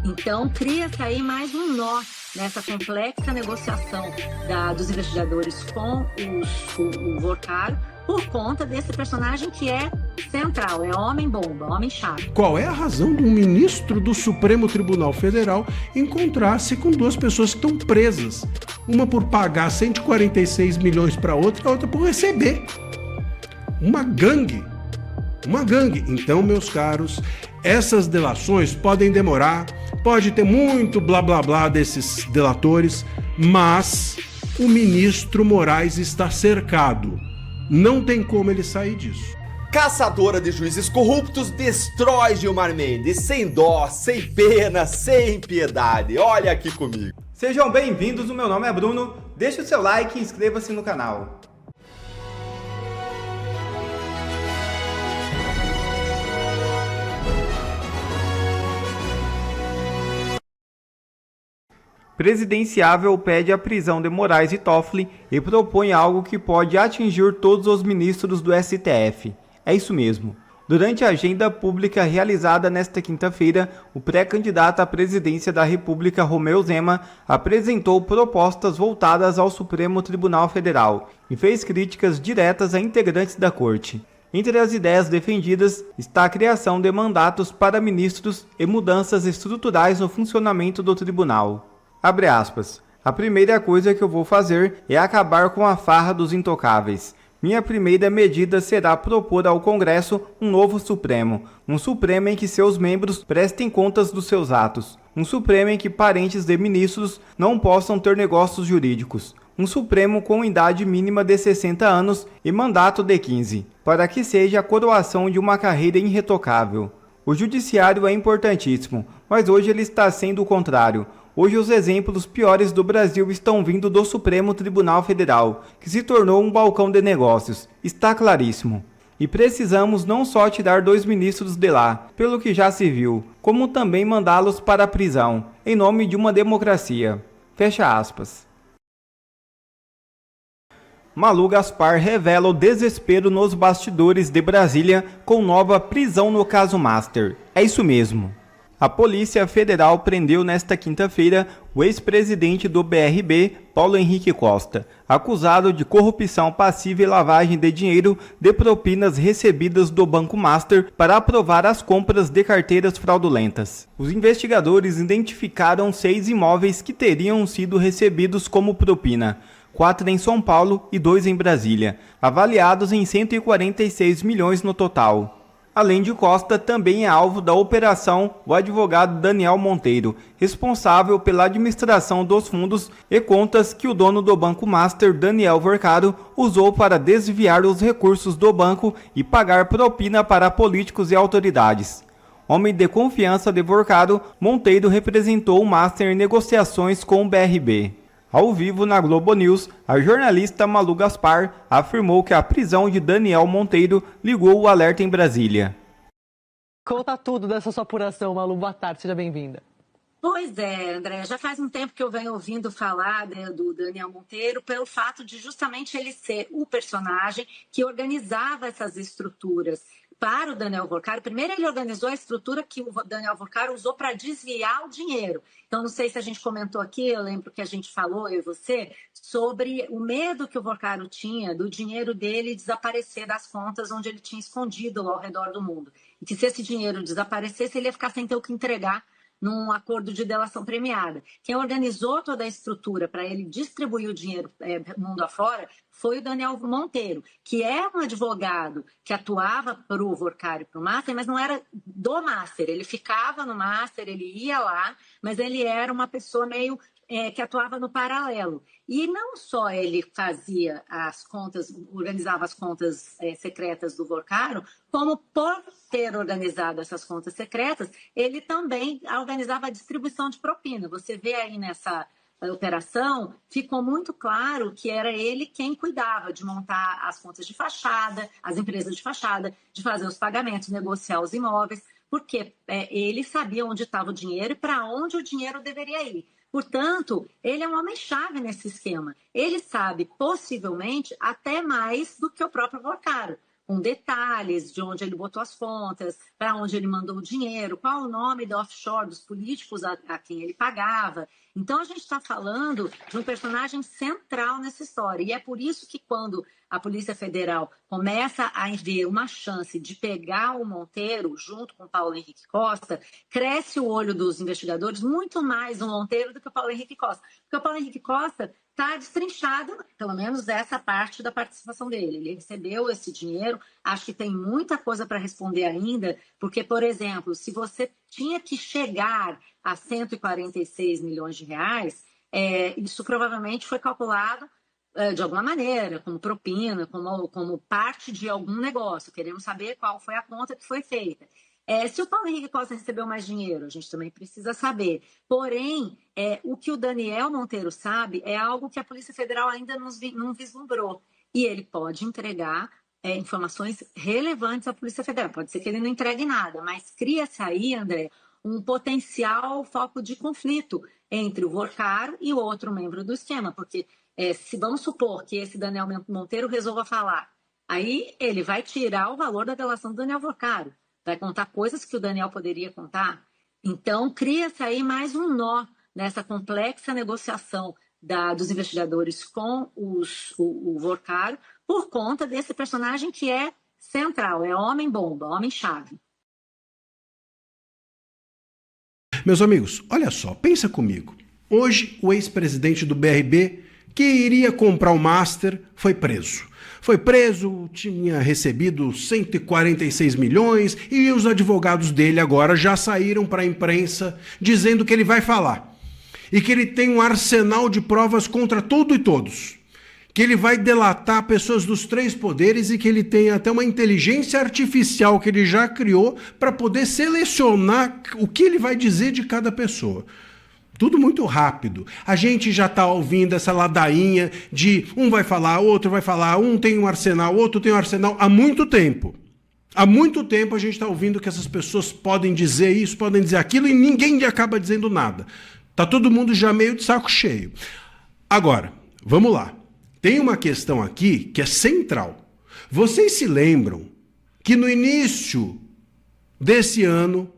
Então, cria-se aí mais um nó nessa complexa negociação dos investigadores com o Vorcaro, por conta desse personagem que é central, é homem-bomba, homem-chave. Qual é a razão de um ministro do Supremo Tribunal Federal encontrar-se com duas pessoas que estão presas? Uma por pagar 146 milhões para outra e a outra por receber. Uma gangue. Então, meus caros, essas delações podem demorar, pode ter muito blá blá blá desses delatores, mas o ministro Moraes está cercado. Não tem como ele sair disso. Caçadora de juízes corruptos destrói Gilmar Mendes sem dó, sem pena, sem piedade. Olha aqui comigo. Sejam bem-vindos, o meu nome é Bruno. Deixe o seu like e inscreva-se no canal. Presidenciável pede a prisão de Moraes e Toffoli e propõe algo que pode atingir todos os ministros do STF. É isso mesmo. Durante a agenda pública realizada nesta quinta-feira, o pré-candidato à presidência da República, Romeu Zema, apresentou propostas voltadas ao Supremo Tribunal Federal e fez críticas diretas a integrantes da corte. Entre as ideias defendidas está a criação de mandatos para ministros e mudanças estruturais no funcionamento do tribunal. Abre aspas. A primeira coisa que eu vou fazer é acabar com a farra dos intocáveis. Minha primeira medida será propor ao Congresso um novo Supremo. Um Supremo em que seus membros prestem contas dos seus atos. Um Supremo em que parentes de ministros não possam ter negócios jurídicos. Um Supremo com idade mínima de 60 anos e mandato de 15, para que seja a coroação de uma carreira irretocável. O judiciário é importantíssimo, mas hoje ele está sendo o contrário. Hoje os exemplos piores do Brasil estão vindo do Supremo Tribunal Federal, que se tornou um balcão de negócios. Está claríssimo. E precisamos não só tirar 2 ministros de lá, pelo que já se viu, como também mandá-los para a prisão, em nome de uma democracia. Fecha aspas. Malu Gaspar revela o desespero nos bastidores de Brasília com nova prisão no caso Master. É isso mesmo. A Polícia Federal prendeu nesta quinta-feira o ex-presidente do BRB, Paulo Henrique Costa, acusado de corrupção passiva e lavagem de dinheiro de propinas recebidas do Banco Master para aprovar as compras de carteiras fraudulentas. Os investigadores identificaram 6 imóveis que teriam sido recebidos como propina, 4 em São Paulo e 2 em Brasília, avaliados em 146 milhões no total. Além de Costa, também é alvo da operação o advogado Daniel Monteiro, responsável pela administração dos fundos e contas que o dono do Banco Master, Daniel Vorcaro, usou para desviar os recursos do banco e pagar propina para políticos e autoridades. Homem de confiança de Vorcaro, Monteiro representou o Master em negociações com o BRB. Ao vivo na Globo News, a jornalista Malu Gaspar afirmou que a prisão de Daniel Monteiro ligou o alerta em Brasília. Conta tudo dessa sua apuração, Malu. Boa tarde, seja bem-vinda. Pois é, André, já faz um tempo que eu venho ouvindo falar do Daniel Monteiro pelo fato de justamente ele ser o personagem que organizava essas estruturas para o Daniel Vorcaro. Primeiro ele organizou a estrutura que o Daniel Vorcaro usou para desviar o dinheiro. Então, não sei se a gente comentou aqui, eu lembro que a gente falou, eu e você, sobre o medo que o Vorcaro tinha do dinheiro dele desaparecer das contas onde ele tinha escondido ao redor do mundo. E que se esse dinheiro desaparecesse, ele ia ficar sem ter o que entregar num acordo de delação premiada. Quem organizou toda a estrutura para ele distribuir o dinheiro mundo afora foi o Daniel Monteiro, que é um advogado que atuava para o Vorcaro e para o Master, mas não era do Master. Ele ficava no Master, ele ia lá, mas ele era uma pessoa meio que atuava no paralelo. E não só ele fazia as contas, organizava as contas secretas do Vorcaro, como por ter organizado essas contas secretas, ele também organizava a distribuição de propina. Você vê aí nessa operação, ficou muito claro que era ele quem cuidava de montar as contas de fachada, as empresas de fachada, de fazer os pagamentos, negociar os imóveis, porque ele sabia onde estava o dinheiro e para onde o dinheiro deveria ir. Portanto, ele é um homem-chave nesse esquema. Ele sabe, possivelmente, até mais do que o próprio Vorcaro, com detalhes de onde ele botou as contas, para onde ele mandou o dinheiro, qual o nome da offshore dos políticos a quem ele pagava. Então, a gente está falando de um personagem central nessa história. E é por isso que quando a Polícia Federal começa a ver uma chance de pegar o Monteiro junto com o Paulo Henrique Costa, cresce o olho dos investigadores muito mais no Monteiro do que o Paulo Henrique Costa. Porque o Paulo Henrique Costa está destrinchado, pelo menos essa parte da participação dele. Ele recebeu esse dinheiro, acho que tem muita coisa para responder ainda, porque, por exemplo, se você tinha que chegar a 146 milhões de reais, isso provavelmente foi calculado de alguma maneira, como propina, como parte de algum negócio. Queremos saber qual foi a conta que foi feita. Se o Paulo Henrique Costa recebeu mais dinheiro, a gente também precisa saber. Porém, o que o Daniel Monteiro sabe é algo que a Polícia Federal ainda não vislumbrou. E ele pode entregar informações relevantes à Polícia Federal. Pode ser que ele não entregue nada, mas cria-se aí, André, um potencial foco de conflito entre o Vorcaro e o outro membro do esquema. Porque se vamos supor que esse Daniel Monteiro resolva falar, aí ele vai tirar o valor da delação do Daniel Vorcaro. Vai contar coisas que o Daniel poderia contar. Então, cria-se aí mais um nó nessa complexa negociação dos investigadores com o Vorcaro por conta desse personagem que é central, é homem-bomba, homem-chave. Meus amigos, olha só, pensa comigo. Hoje, o ex-presidente do BRB, que iria comprar o Master, foi preso. Foi preso, tinha recebido 146 milhões e os advogados dele agora já saíram para a imprensa dizendo que ele vai falar. E que ele tem um arsenal de provas contra tudo e todos. Que ele vai delatar pessoas dos 3 poderes e que ele tem até uma inteligência artificial que ele já criou para poder selecionar o que ele vai dizer de cada pessoa. Tudo muito rápido. A gente já está ouvindo essa ladainha de um vai falar, outro vai falar, um tem um arsenal, outro tem um arsenal, há muito tempo. Há muito tempo a gente está ouvindo que essas pessoas podem dizer isso, podem dizer aquilo e ninguém acaba dizendo nada. Está todo mundo já meio de saco cheio. Agora, vamos lá. Tem uma questão aqui que é central. Vocês se lembram que no início desse ano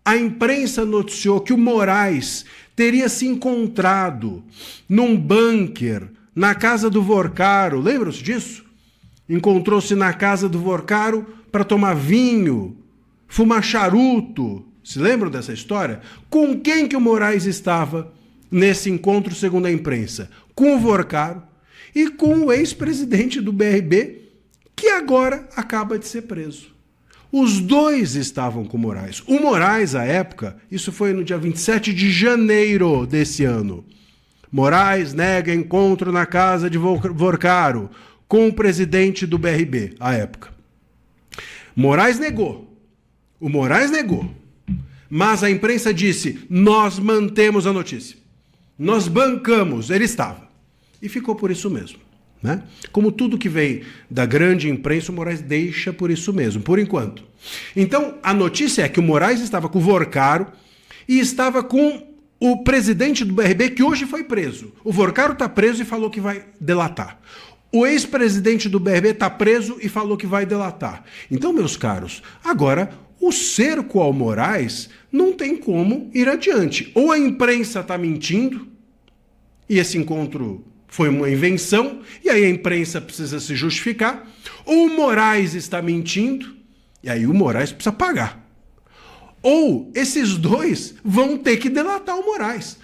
a imprensa noticiou que o Moraes teria se encontrado num bunker na casa do Vorcaro. Lembram-se disso? Encontrou-se na casa do Vorcaro para tomar vinho, fumar charuto. Se lembram dessa história? Com quem que o Moraes estava nesse encontro, segundo a imprensa? Com o Vorcaro e com o ex-presidente do BRB, que agora acaba de ser preso. Os dois estavam com o Moraes. O Moraes, à época, isso foi no dia 27 de janeiro desse ano. Moraes nega encontro na casa de Vorcaro com o presidente do BRB, à época. Moraes negou. O Moraes negou. Mas a imprensa disse, nós mantemos a notícia. Nós bancamos, ele estava. E ficou por isso mesmo. Né? Como tudo que vem da grande imprensa, o Moraes deixa por isso mesmo, por enquanto. Então, a notícia é que o Moraes estava com o Vorcaro e estava com o presidente do BRB, que hoje foi preso. O Vorcaro está preso e falou que vai delatar. O ex-presidente do BRB está preso e falou que vai delatar. Então, meus caros, agora o cerco ao Moraes não tem como ir adiante. Ou a imprensa está mentindo e esse encontro foi uma invenção, e aí a imprensa precisa se justificar, ou o Moraes está mentindo, e aí o Moraes precisa pagar. Ou esses dois vão ter que delatar o Moraes.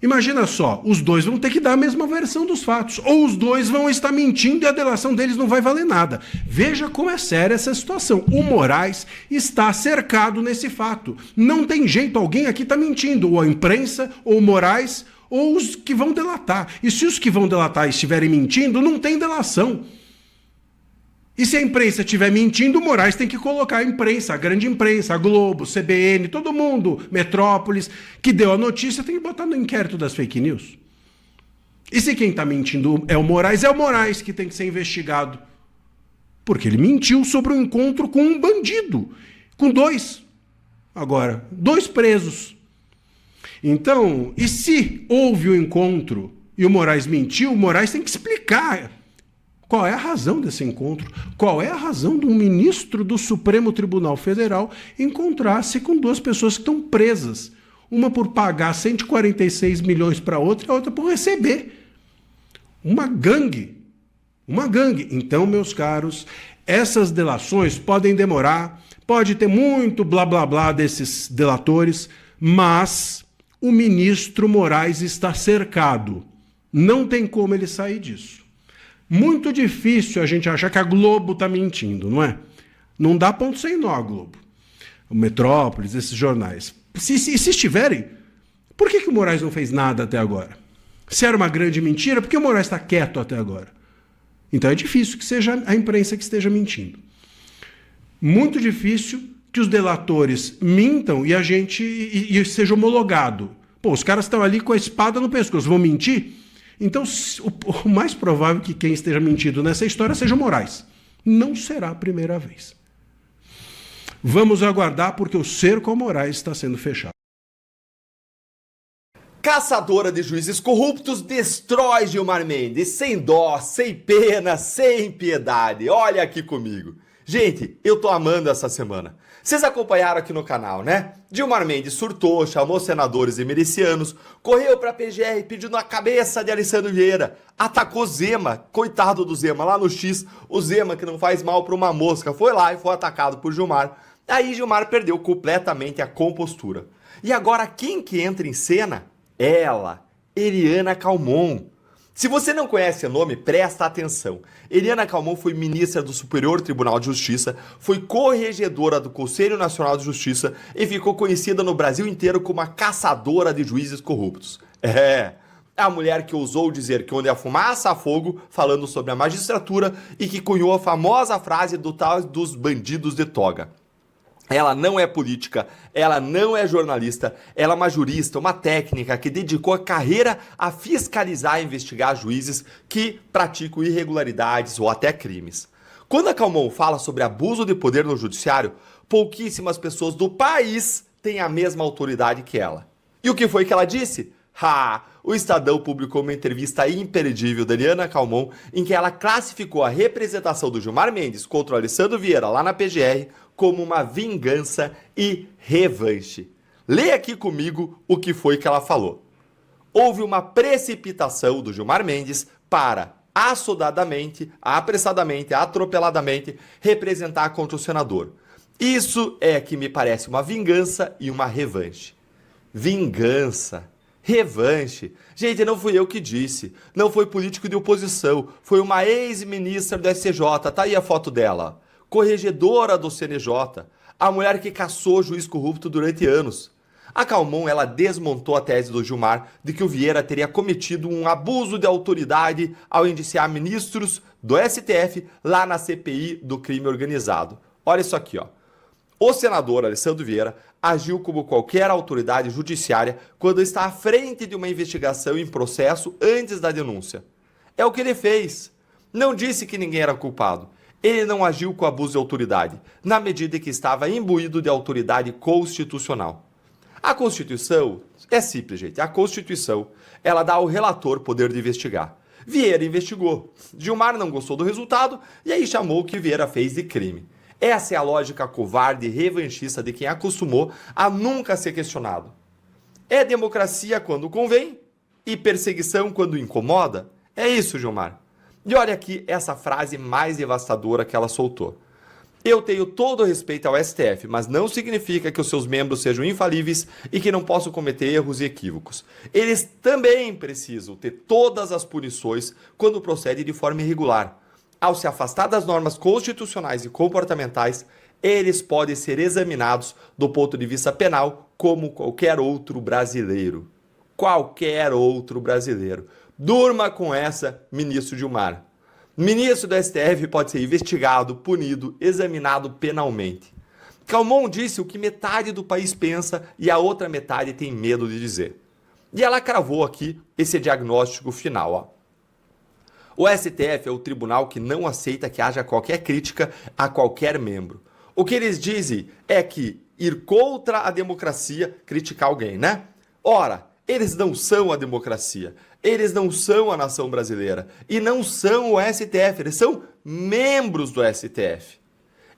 Imagina só, os dois vão ter que dar a mesma versão dos fatos, ou os dois vão estar mentindo e a delação deles não vai valer nada. Veja como é séria essa situação. O Moraes está cercado nesse fato. Não tem jeito, alguém aqui está mentindo, ou a imprensa, ou o Moraes, ou os que vão delatar. E se os que vão delatar estiverem mentindo, não tem delação. E se a imprensa estiver mentindo, o Moraes tem que colocar a imprensa, a grande imprensa, a Globo, CBN, todo mundo, Metrópolis, que deu a notícia, tem que botar no inquérito das fake news. E se quem está mentindo é o Moraes que tem que ser investigado. Porque ele mentiu sobre um encontro com um bandido, com 2. Agora, 2 presos. Então, e se houve o encontro e o Moraes mentiu, o Moraes tem que explicar Qual é a razão desse encontro? Qual é a razão de um ministro do Supremo Tribunal Federal encontrar-se com duas pessoas que estão presas? Uma por pagar 146 milhões para outra e a outra por receber. Uma gangue. Uma gangue. Então, meus caros, essas delações podem demorar, pode ter muito blá blá blá desses delatores, mas o ministro Moraes está cercado. Não tem como ele sair disso. Muito difícil a gente achar que a Globo está mentindo, não é? Não dá ponto sem nó a Globo. O Metrópolis, esses jornais. Se estiverem, por que o Moraes não fez nada até agora? Se era uma grande mentira, por que o Moraes está quieto até agora? Então é difícil que seja a imprensa que esteja mentindo. Muito difícil que os delatores mintam e a gente e seja homologado. Pô, os caras estão ali com a espada no pescoço, vão mentir? Então, o mais provável que quem esteja mentindo nessa história seja o Moraes. Não será a primeira vez. Vamos aguardar, porque o cerco ao Moraes está sendo fechado. Caçadora de juízes corruptos destrói Gilmar Mendes sem dó, sem pena, sem piedade. Olha aqui comigo. Gente, eu tô amando essa semana. Vocês acompanharam aqui no canal, né? Gilmar Mendes surtou, chamou senadores e milicianos, correu pra PGR pedindo a cabeça de Alessandro Vieira, atacou Zema, coitado do Zema, lá no X, o Zema que não faz mal pra uma mosca, foi lá e foi atacado por Gilmar. Aí Gilmar perdeu completamente a compostura. E agora quem que entra em cena? Ela, Eliana Calmon. Se você não conhece o nome, presta atenção. Eliana Calmon foi ministra do Superior Tribunal de Justiça, foi corregedora do Conselho Nacional de Justiça e ficou conhecida no Brasil inteiro como a caçadora de juízes corruptos. É a mulher que ousou dizer que onde há fumaça há fogo, falando sobre a magistratura, e que cunhou a famosa frase do tal dos bandidos de toga. Ela não é política, ela não é jornalista, ela é uma jurista, uma técnica que dedicou a carreira a fiscalizar e investigar juízes que praticam irregularidades ou até crimes. Quando a Calmon fala sobre abuso de poder no judiciário, pouquíssimas pessoas do país têm a mesma autoridade que ela. E o que foi que ela disse? O Estadão publicou uma entrevista imperdível da Eliana Calmon em que ela classificou a representação do Gilmar Mendes contra o Alessandro Vieira lá na PGR como uma vingança e revanche. Leia aqui comigo o que foi que ela falou. Houve uma precipitação do Gilmar Mendes para, assodadamente, apressadamente, atropeladamente, representar contra o senador. Isso é que me parece uma vingança e uma revanche. Vingança. Revanche. Gente, não fui eu que disse. Não foi político de oposição. Foi uma ex-ministra do STJ. Tá aí a foto dela. Corregedora do CNJ. A mulher que caçou juiz corrupto durante anos. A Calmon, ela desmontou a tese do Gilmar de que o Vieira teria cometido um abuso de autoridade ao indiciar ministros do STF lá na CPI do crime organizado. Olha isso aqui, ó. O senador Alessandro Vieira agiu como qualquer autoridade judiciária quando está à frente de uma investigação em processo antes da denúncia. É o que ele fez. Não disse que ninguém era culpado. Ele não agiu com abuso de autoridade, na medida que estava imbuído de autoridade constitucional. A Constituição é simples, gente. A Constituição, ela dá ao relator poder de investigar. Vieira investigou. Gilmar não gostou do resultado e aí chamou o que Vieira fez de crime. Essa é a lógica covarde e revanchista de quem acostumou a nunca ser questionado. É democracia quando convém e perseguição quando incomoda? É isso, Gilmar. E olha aqui essa frase mais devastadora que ela soltou. Eu tenho todo o respeito ao STF, mas não significa que os seus membros sejam infalíveis e que não possam cometer erros e equívocos. Eles também precisam ter todas as punições quando procedem de forma irregular. Ao se afastar das normas constitucionais e comportamentais, eles podem ser examinados do ponto de vista penal como qualquer outro brasileiro. Qualquer outro brasileiro. Durma com essa, ministro Gilmar. Ministro do STF pode ser investigado, punido, examinado penalmente. Calmon disse o que metade do país pensa e a outra metade tem medo de dizer. E ela cravou aqui esse diagnóstico final, ó. O STF é o tribunal que não aceita que haja qualquer crítica a qualquer membro. O que eles dizem é que ir contra a democracia, criticar alguém, né? Ora, eles não são a democracia. Eles não são a nação brasileira e não são o STF, eles são membros do STF.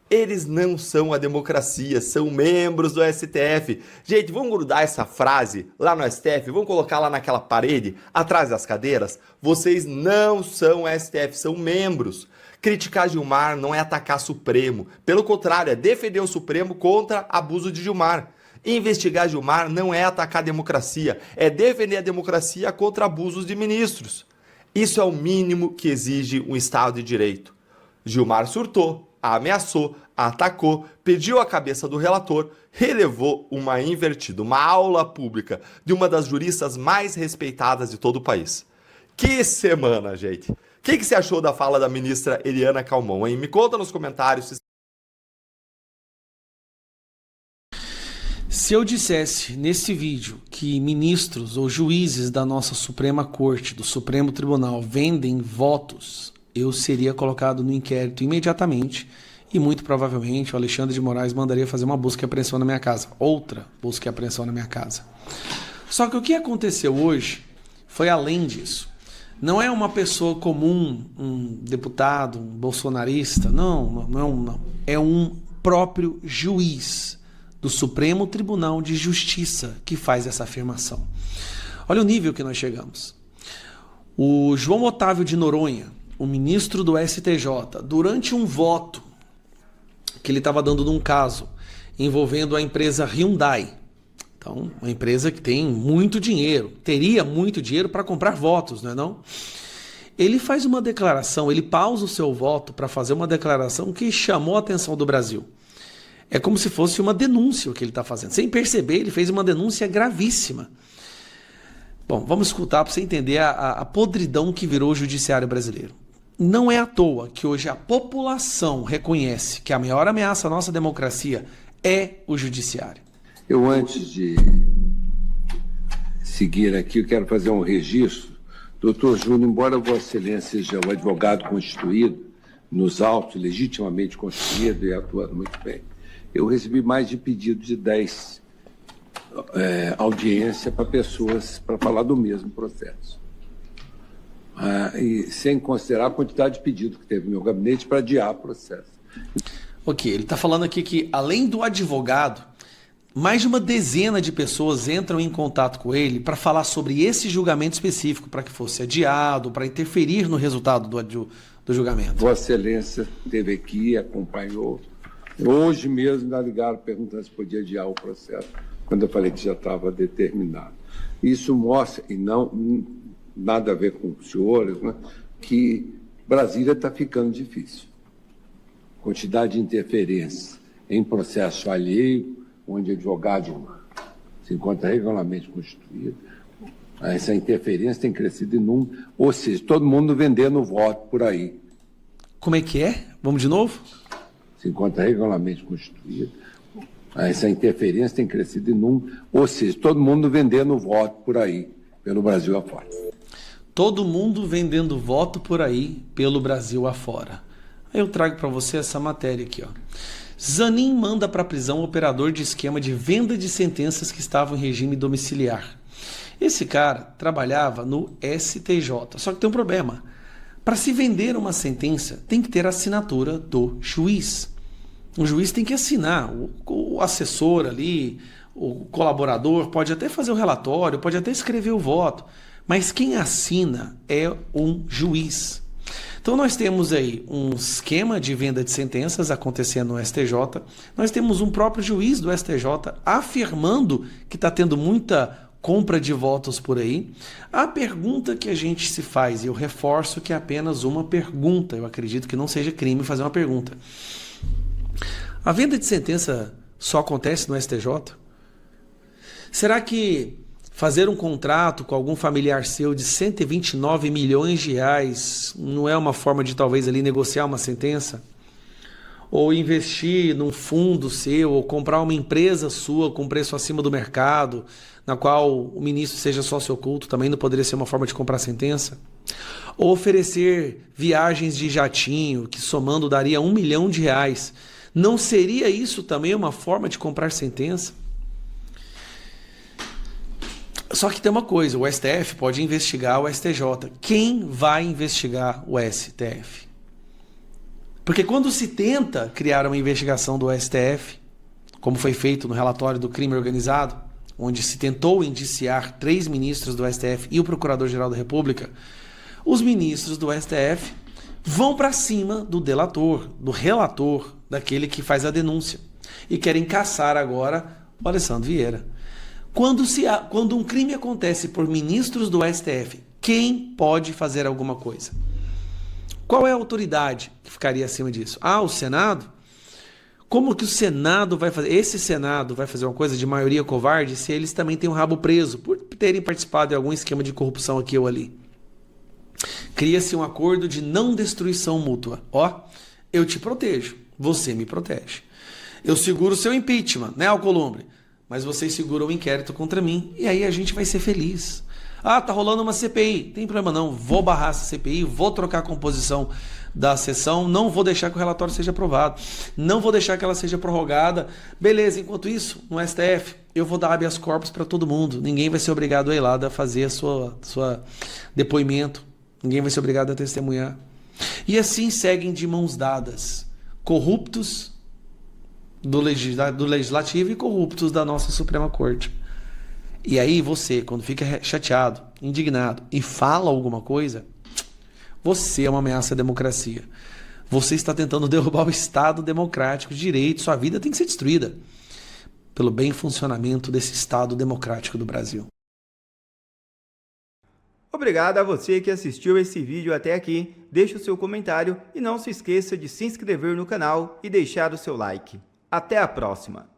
Eles não são a democracia, são membros do STF. Gente, vamos grudar essa frase lá no STF, vamos colocar lá naquela parede, atrás das cadeiras. Vocês não são o STF, são membros. Criticar Gilmar não é atacar Supremo. Pelo contrário, é defender o Supremo contra abuso de Gilmar. Investigar Gilmar não é atacar a democracia, é defender a democracia contra abusos de ministros. Isso é o mínimo que exige um Estado de Direito. Gilmar surtou, ameaçou, atacou, pediu a cabeça do relator, relevou uma invertida, uma aula pública de uma das juristas mais respeitadas de todo o país. Que semana, gente! O que você achou da fala da ministra Eliana Calmon, hein? Me conta nos comentários. Se eu dissesse nesse vídeo que ministros ou juízes da nossa Suprema Corte, do Supremo Tribunal, vendem votos, eu seria colocado no inquérito imediatamente e muito provavelmente o Alexandre de Moraes mandaria fazer uma busca e apreensão na minha casa. Outra busca e apreensão na minha casa. Só que o que aconteceu hoje foi além disso. Não é uma pessoa comum, um deputado, um bolsonarista, não. É um próprio juiz do Supremo Tribunal de Justiça que faz essa afirmação. Olha o nível que nós chegamos. O João Otávio de Noronha, o ministro do STJ, durante um voto que ele estava dando num caso envolvendo a empresa Hyundai, então, uma empresa que tem muito dinheiro, teria muito dinheiro para comprar votos, não é não? Ele faz uma declaração, ele pausa o seu voto para fazer uma declaração que chamou a atenção do Brasil. É como se fosse uma denúncia o que ele está fazendo. Sem perceber, ele fez uma denúncia gravíssima. Bom, vamos escutar para você entender a podridão que virou o judiciário brasileiro. Não é à toa que hoje a população reconhece que a maior ameaça à nossa democracia é o judiciário. Eu, antes de seguir aqui, eu quero fazer um registro. Doutor Júnior, embora Vossa Excelência seja o advogado constituído, nos autos, legitimamente constituído e atuando muito bem, eu recebi mais de pedidos de 10 audiências para pessoas para falar do mesmo processo. E sem considerar a quantidade de pedidos que teve no meu gabinete para adiar o processo. Ok, ele está falando aqui que, além do advogado, mais de uma dezena de pessoas entram em contato com ele para falar sobre esse julgamento específico, para que fosse adiado, para interferir no resultado do julgamento. Vossa Excelência esteve aqui, acompanhou. Hoje mesmo ainda ligaram perguntando se podia adiar o processo, quando eu falei que já estava determinado. Isso mostra, e não nada a ver com os senhores, né, que Brasília está ficando difícil. Quantidade de interferência em processo alheio, onde advogado se encontra regularmente constituído. Essa interferência tem crescido em número, ou seja, todo mundo vendendo voto por aí. Como é que é? Vamos de novo? Se encontra regularmente constituído. Essa interferência tem crescido em número, ou seja, todo mundo vendendo voto por aí, pelo Brasil afora. Todo mundo vendendo voto por aí, pelo Brasil afora. Aí eu trago para você essa matéria aqui, ó. Zanin manda para a prisão operador de esquema de venda de sentenças que estavam em regime domiciliar. Esse cara trabalhava no STJ, só que tem um problema. Para se vender uma sentença, tem que ter a assinatura do juiz. O juiz tem que assinar, o assessor ali, o colaborador pode até fazer o relatório, pode até escrever o voto, mas quem assina é um juiz. Então nós temos aí um esquema de venda de sentenças acontecendo no STJ, nós temos um próprio juiz do STJ afirmando que está tendo muita compra de votos por aí. A pergunta que a gente se faz, e eu reforço que é apenas uma pergunta, eu acredito que não seja crime fazer uma pergunta. A venda de sentença só acontece no STJ? Será que fazer um contrato com algum familiar seu de 129 milhões de reais não é uma forma de talvez ali negociar uma sentença? Ou investir num fundo seu, ou comprar uma empresa sua com preço acima do mercado, na qual o ministro seja sócio oculto, também não poderia ser uma forma de comprar sentença? Ou oferecer viagens de jatinho, que somando daria 1 milhão de reais. Não seria isso também uma forma de comprar sentença? Só que tem uma coisa, o STF pode investigar o STJ. Quem vai investigar o STF? Porque quando se tenta criar uma investigação do STF, como foi feito no relatório do crime organizado, onde se tentou indiciar 3 ministros do STF e o Procurador-Geral da República, os ministros do STF vão para cima do delator, do relator, daquele que faz a denúncia, e querem caçar agora o Alessandro Vieira. Quando um crime acontece por ministros do STF, quem pode fazer alguma coisa? Qual é a autoridade que ficaria acima disso? O Senado? Como que o Senado vai fazer? Esse Senado vai fazer uma coisa de maioria covarde se eles também têm um rabo preso por terem participado de algum esquema de corrupção aqui ou ali. Cria-se um acordo de não destruição mútua. Eu te protejo, você me protege. Eu seguro o seu impeachment, né, Alcolumbre? Mas vocês seguram o inquérito contra mim e aí a gente vai ser feliz. Tá rolando uma CPI. Tem problema não, vou barrar essa CPI, vou trocar a composição da sessão, não vou deixar que o relatório seja aprovado, não vou deixar que ela seja prorrogada. Beleza, enquanto isso, no STF, eu vou dar habeas corpus para todo mundo. Ninguém vai ser obrigado a ir lá a fazer a sua depoimento. Ninguém vai ser obrigado a testemunhar. E assim seguem de mãos dadas, corruptos do Legislativo e corruptos da nossa Suprema Corte. E aí você, quando fica chateado, indignado e fala alguma coisa, você é uma ameaça à democracia. Você está tentando derrubar o Estado democrático de direito. Sua vida tem que ser destruída pelo bem funcionamento desse Estado democrático do Brasil. Obrigado a você que assistiu esse vídeo até aqui. Deixe o seu comentário e não se esqueça de se inscrever no canal e deixar o seu like. Até a próxima!